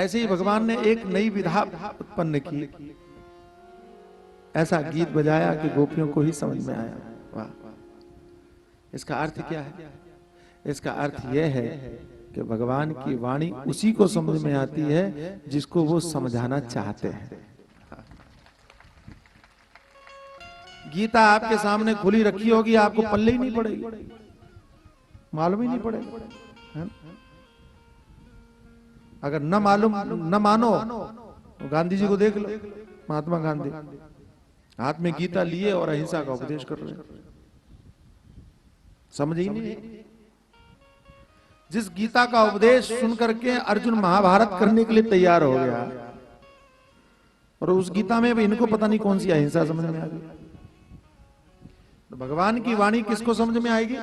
ऐसे ही भगवान ने एक नई विधा उत्पन्न की, ऐसा गीत बजाया कि गोपियों को ही समझ में आया। वाह! इसका अर्थ क्या है? इसका अर्थ यह है कि भगवान की वाणी उसी को समझ में आती है जिसको वो समझाना चाहते हैं। गीता आपके सामने खुली रखी होगी, आपको पल्ले ही नहीं पड़ेगी, मालूम ही नहीं पड़ेगा। अगर न मालूम न मानो तो गांधी जी को देख लो, महात्मा गांधी हाथ में गीता लिए और अहिंसा का उपदेश कर रहे हैं, समझ ही नहीं। जिस गीता का उपदेश सुन करके अर्जुन महाभारत करने के लिए तैयार हो गया, और उस गीता में भी इनको पता नहीं कौन सी अहिंसा समझ में आ गई। तो भगवान की वाणी किसको समझ में आएगी?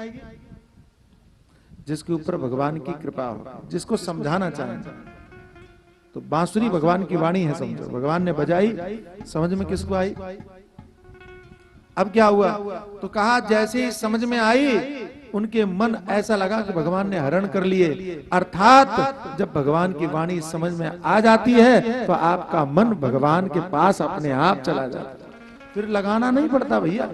जिसके ऊपर भगवान की कृपा हो, जिसको समझाना चाहें। तो बांसुरी भगवान की वाणी है, समझो। भगवान ने बजाई, समझ में किसको आई? अब क्या हुआ? तो कहा जैसे ही समझ में आई, उनके मन ऐसा लगा कि भगवान ने हरण कर लिए। अर्थात जब भगवान की वाणी समझ में आ जाती है तो आपका मन भगवान के पास अपने आप चला जाता है, फिर लगाना नहीं पड़ता भैया,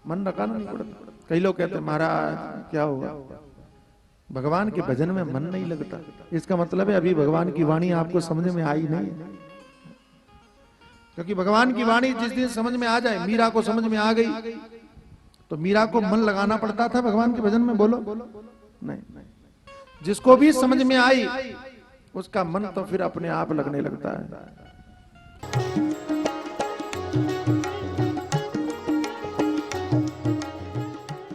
मन लगाना नहीं पड़ता। कई लोग कहते हैं महाराज क्या हुआ, भगवान के भजन में मन नहीं लगता। इसका मतलब है अभी भगवान की वाणी आपको समझ में आई नहीं, क्योंकि भगवान की वाणी जिस दिन समझ में आ जाए, मीरा को समझ में आ गई तो मीरा को मन लगाना पड़ता था भगवान के भजन में? बोलो नहीं। जिसको भी समझ में आई उसका मन तो फिर अपने आप लगने लगता है।